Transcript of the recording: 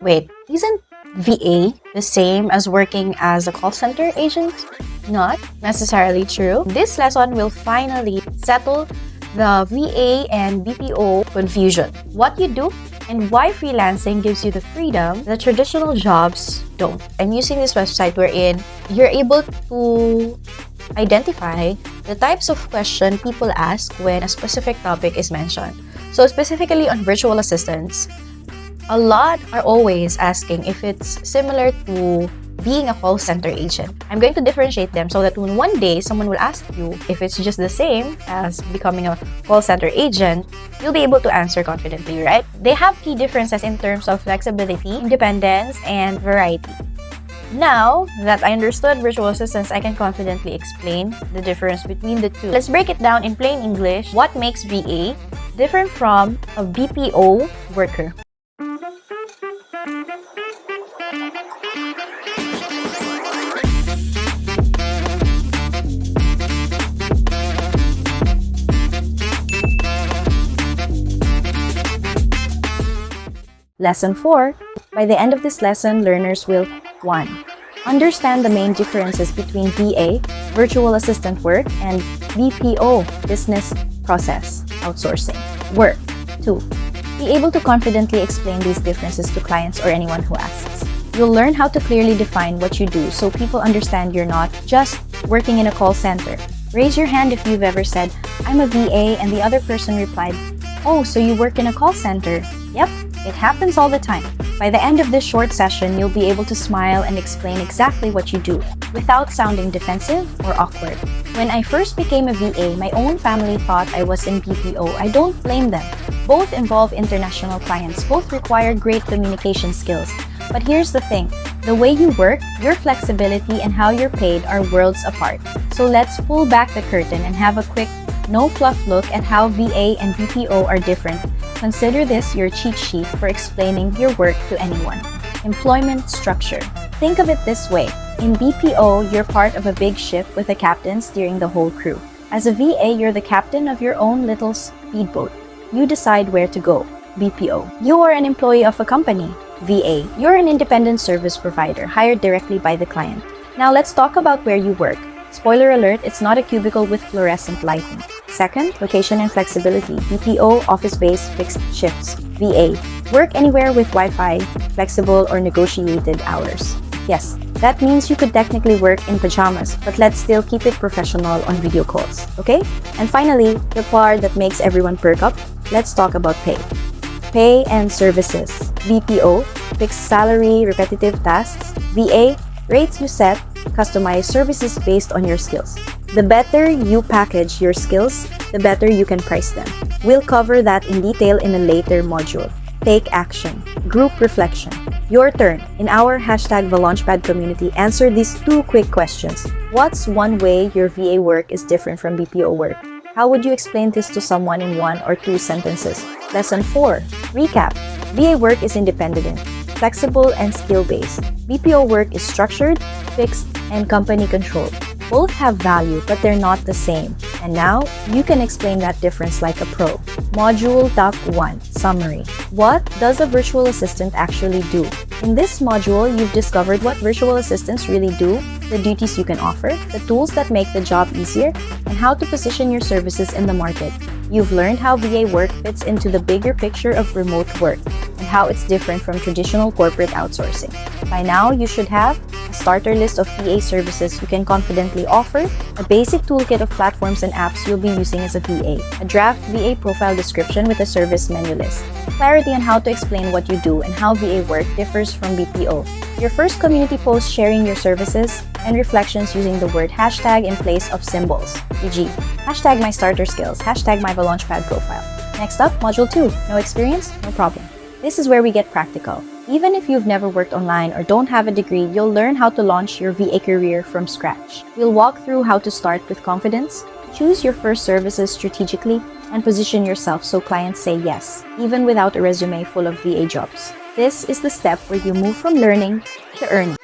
Wait, isn't VA the same as working as a call center agent? Not necessarily true. This lesson will finally settle the VA and BPO confusion. What you do and why freelancing gives you the freedom that traditional jobs don't. I'm using this website wherein you're able to identify the types of question people ask when a specific topic is mentioned. So specifically on virtual assistants, a lot are always asking if it's similar to being a call center agent. I'm going to differentiate them so that when one day someone will ask you if it's just the same as becoming a call center agent, you'll be able to answer confidently, right? They have key differences in terms of flexibility, independence, and variety. Now that I understood virtual assistants, I can confidently explain the difference between the two. Let's break it down in plain English. What makes VA different from a BPO worker? Lesson 4. By the end of this lesson, learners will 1. Understand the main differences between VA, virtual assistant work, and BPO, business process outsourcing work. 2. Be able to confidently explain these differences to clients or anyone who asks. You'll learn how to clearly define what you do so people understand you're not just working in a call center. Raise your hand if you've ever said, "I'm a VA," and the other person replied, "Oh, so you work in a call center?" Yep, it happens all the time. By the end of this short session, you'll be able to smile and explain exactly what you do without sounding defensive or awkward. When I first became a VA, my own family thought I was in BPO. I don't blame them. Both involve international clients. Both require great communication skills. But here's the thing. The way you work, your flexibility, and how you're paid are worlds apart. So let's pull back the curtain and have a quick, no-fluff look at how VA and BPO are different. Consider this your cheat sheet for explaining your work to anyone. Employment structure. Think of it this way. In BPO, you're part of a big ship with a captain steering the whole crew. As a VA, you're the captain of your own little speedboat. You decide where to go. BPO. You are an employee of a company. VA. You're an independent service provider hired directly by the client. Now let's talk about where you work. Spoiler alert, it's not a cubicle with fluorescent lighting. Second, location and flexibility. BPO, office-based, fixed shifts. VA, work anywhere with Wi-Fi, flexible or negotiated hours. Yes, that means you could technically work in pajamas, but let's still keep it professional on video calls, okay? And finally, the part that makes everyone perk up, let's talk about pay. Pay and services. BPO, fixed salary, repetitive tasks. VA, rates you set, customized services based on your skills. The better you package your skills, the better you can price them. We'll cover that in detail in a later module. Take action. Group reflection. Your turn. In our hashtag the Launchpad community, answer these 2 quick questions. What's one way your VA work is different from BPO work? How would you explain this to someone in 1 or 2 sentences? Lesson 4. Recap. VA work is independent, flexible, and skill-based. BPO work is structured, fixed, and company-controlled. Both have value, but they're not the same. And now, you can explain that difference like a pro. Module Doc 1. Summary. What does a virtual assistant actually do? In this module, you've discovered what virtual assistants really do, the duties you can offer, the tools that make the job easier, and how to position your services in the market. You've learned how VA work fits into the bigger picture of remote work and how it's different from traditional corporate outsourcing. By now, you should have a starter list of VA services you can confidently offer, a basic toolkit of platforms and apps you'll be using as a VA, a draft VA profile description with a service menu list, clarity on how to explain what you do and how VA work differs from BPO, your first community post sharing your services, and reflections using the word hashtag in place of symbols, e.g. hashtag my starter skills, hashtag my Launchpad profile. Next up, Module 2. No experience? No problem. This is where we get practical. Even if you've never worked online or don't have a degree, you'll learn how to launch your VA career from scratch. We'll walk through how to start with confidence, choose your first services strategically, and position yourself so clients say yes, even without a resume full of VA jobs. This is the step where you move from learning to earning.